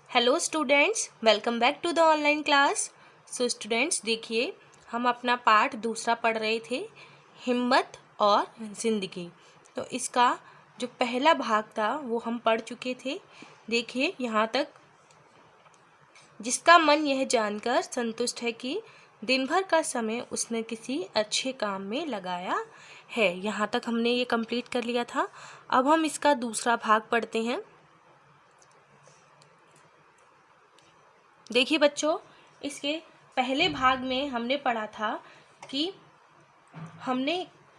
Hello students, welcome back to the online class. So students, देखिए हम अपना part दूसरा पढ़ रहे थे, हिम्मत और ज़िंदगी। तो इसका जो पहला भाग था वो हम पढ़ चुके थे। देखिए यहाँ तक, जिसका मन यह जानकर संतुष्ट है कि दिन भर का समय उसने किसी अच्छे काम में लगाया है। यहाँ तक हमने ये कंप्लीट कर लिया था। अब हम इसका दूसरा भाग पढ़ते हैं। देखिए बच्चों, इसके पहले भाग में हमने पढ़ा था कि हमने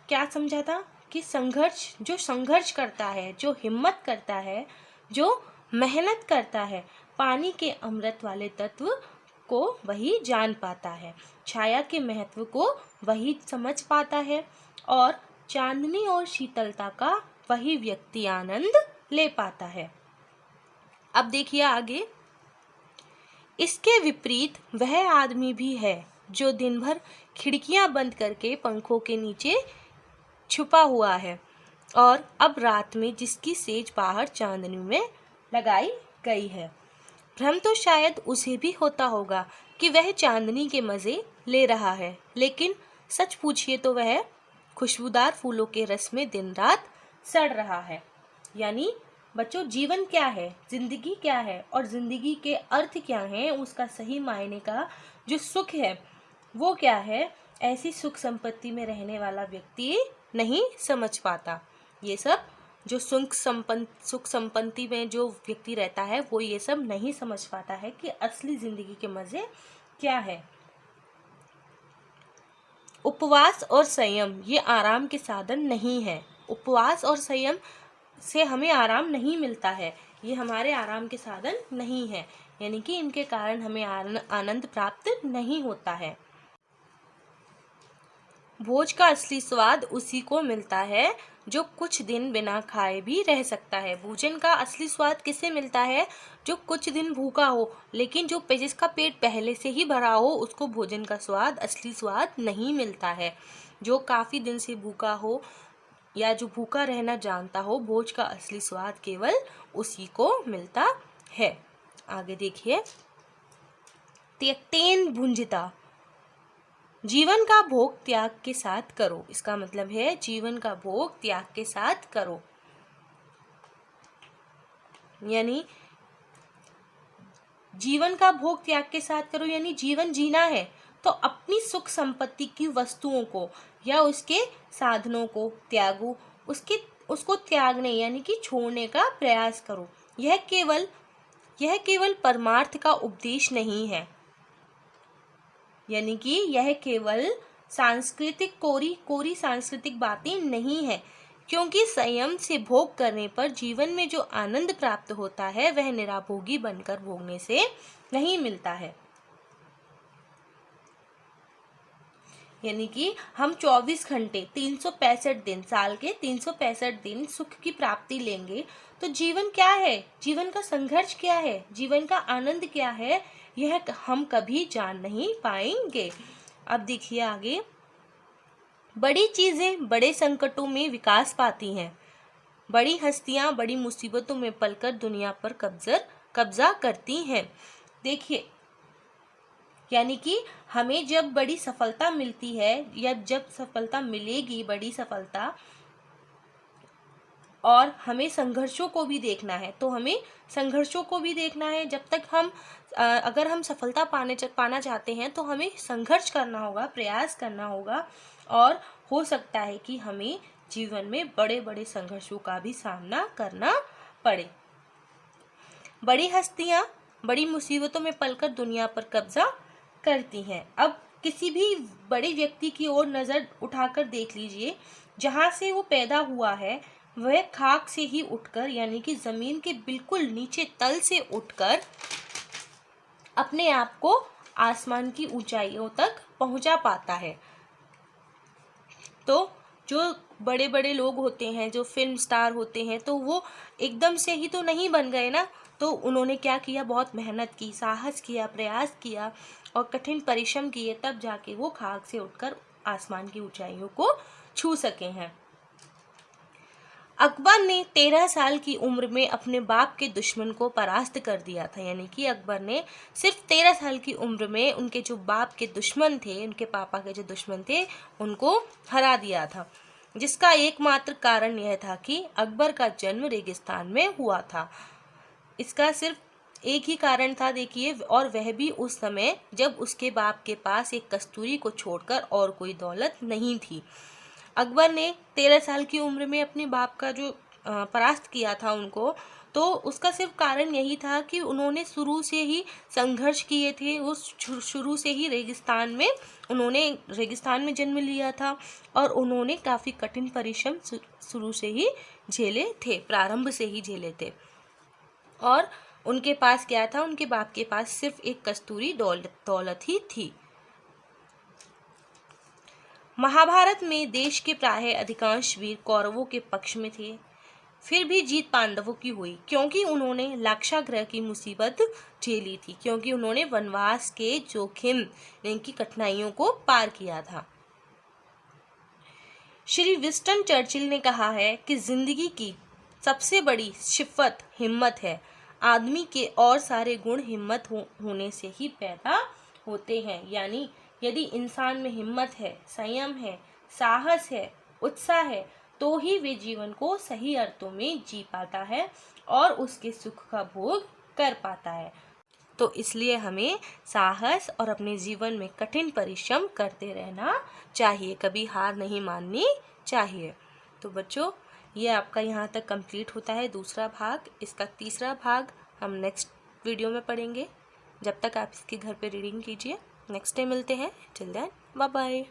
क्या समझा था कि जो संघर्ष करता है, जो हिम्मत करता है, जो मेहनत करता है, पानी के अमृत वाले तत्व को वही जान पाता है, छाया के महत्व को वही समझ पाता है और चांदनी और शीतलता का वही व्यक्ति आनंद ले पाता है। अब देखिए आगे, इसके विपरीत वह आदमी भी है जो दिन भर खिड़कियां बंद करके पंखों के नीचे छुपा हुआ है और अब रात में जिसकी सेज बाहर चांदनी में लगाई गई है। भ्रम तो शायद उसे भी होता होगा कि वह चांदनी के मज़े ले रहा है, लेकिन सच पूछिए तो वह खुशबूदार फूलों के रस में दिन रात सड़ रहा है। यानी बच्चों, जीवन क्या है, जिंदगी क्या है और जिंदगी के अर्थ क्या हैं, उसका सही मायने का जो सुख है वो क्या है, ऐसी सुख संपत्ति में रहने वाला व्यक्ति नहीं समझ पाता। ये सब जो सुख संपत्ति में जो व्यक्ति रहता है वो ये सब नहीं समझ पाता है कि असली जिंदगी के मजे क्या है। उपवास और संयम ये आराम के साधन नहीं है। उपवास और संयम से हमें आराम नहीं मिलता है, ये हमारे आराम के साधन नहीं है, यानी कि इनके कारण हमें आनंद प्राप्त नहीं होता है। भोज का असली स्वाद उसी को मिलता है जो कुछ दिन बिना खाए भी रह सकता है। भोजन का असली स्वाद किसे मिलता है? जो कुछ दिन भूखा हो, लेकिन जिसका पेट पहले से ही भरा हो उसको भोजन का स्वाद, असली स्वाद नहीं मिलता है। जो काफ़ी दिन से भूखा हो या जो भूखा रहना जानता हो, भोज का असली स्वाद केवल उसी को मिलता है। आगे देखिए, त्यक्तेन भुंजिता, जीवन का भोग त्याग के साथ करो। इसका मतलब है जीवन का भोग त्याग के साथ करो, यानी जीवन का भोग त्याग के साथ करो, यानी जीवन जीना है तो अपनी सुख संपत्ति की वस्तुओं को या उसके साधनों को त्यागो, उसको त्यागने यानी कि छोड़ने का प्रयास करो। यह केवल परमार्थ का उपदेश नहीं है, यानी कि यह केवल कोरी सांस्कृतिक बातें नहीं है, क्योंकि संयम से भोग करने पर जीवन में जो आनंद प्राप्त होता है वह निराभोगी बनकर भोगने से नहीं मिलता है। यानी कि हम 24 घंटे 365 दिन, साल के 365 दिन सुख की प्राप्ति लेंगे तो जीवन क्या है, जीवन का संघर्ष क्या है, जीवन का आनंद क्या है, यह हम कभी जान नहीं पाएंगे। अब देखिए आगे, बड़ी चीजें बड़े संकटों में विकास पाती हैं। बड़ी हस्तियां बड़ी मुसीबतों में पलकर दुनिया पर कब्जा करती हैं। देखिए, यानी कि हमें जब बड़ी सफलता मिलती है या जब सफलता मिलेगी, बड़ी सफलता, और हमें संघर्षों को भी देखना है, तो हमें संघर्षों को भी देखना है। जब तक अगर हम सफलता पाना चाहते हैं तो हमें संघर्ष करना होगा, प्रयास करना होगा, और हो सकता है कि हमें जीवन में बड़े बड़े संघर्षों का भी सामना करना पड़े। बड़ी हस्तियां बड़ी मुसीबतों में पलकर दुनिया पर कब्जा करती हैं। अब किसी भी बड़े व्यक्ति की ओर नज़र उठाकर देख लीजिए, जहाँ से वो पैदा हुआ है वह खाक से ही उठकर, यानी कि ज़मीन के बिल्कुल नीचे तल से उठकर अपने आप को आसमान की ऊंचाइयों तक पहुंचा पाता है। तो जो बड़े बड़े लोग होते हैं, जो फिल्म स्टार होते हैं, तो वो एकदम से ही तो नहीं बन गए ना, तो उन्होंने क्या किया, बहुत मेहनत की, साहस किया, प्रयास किया और कठिन परिश्रम किए, तब जाके वो खाक से उठकर आसमान की ऊंचाइयों को छू सके हैं। अकबर ने 13 साल की उम्र में अपने बाप के दुश्मन को परास्त कर दिया था। यानी कि अकबर ने सिर्फ 13 साल की उम्र में उनके जो बाप के दुश्मन थे, उनके पापा के जो दुश्मन थे, उनको हरा दिया था, जिसका एकमात्र कारण यह था कि अकबर का जन्म रेगिस्तान में हुआ था। इसका सिर्फ एक ही कारण था, देखिए, और वह भी उस समय जब उसके बाप के पास एक कस्तूरी को छोड़कर और कोई दौलत नहीं थी। अकबर ने 13 साल की उम्र में अपने बाप का जो परास्त किया था उनको, तो उसका सिर्फ कारण यही था कि उन्होंने शुरू से ही संघर्ष किए थे। उस शुरू से ही उन्होंने रेगिस्तान में जन्म लिया था और उन्होंने काफ़ी कठिन परिश्रम शुरू से ही झेले थे, प्रारंभ से ही झेले थे। और उनके पास क्या था, उनके बाप के पास सिर्फ एक कस्तूरी दौलत ही थी। महाभारत में देश के प्राय अधिकांश वीर कौरवों के पक्ष में थे, फिर भी जीत पांडवों की हुई, क्योंकि उन्होंने लाक्षागृह की मुसीबत झेली थी, क्योंकि उन्होंने वनवास के जोखिम की कठिनाइयों को पार किया था। श्री विंस्टन चर्चिल ने कहा है कि जिंदगी की सबसे बड़ी सिफत हिम्मत है। आदमी के और सारे गुण हिम्मत होने से ही पैदा होते हैं। यानी यदि इंसान में हिम्मत है, संयम है, साहस है, उत्साह है, तो ही वे जीवन को सही अर्थों में जी पाता है और उसके सुख का भोग कर पाता है। तो इसलिए हमें साहस और अपने जीवन में कठिन परिश्रम करते रहना चाहिए, कभी हार नहीं माननी चाहिए। तो बच्चों, ये आपका यहाँ तक कंप्लीट होता है दूसरा भाग। इसका तीसरा भाग हम नेक्स्ट वीडियो में पढ़ेंगे। जब तक आप इसके घर पे रीडिंग कीजिए। नेक्स्ट टाइम मिलते हैं। Till then, bye bye.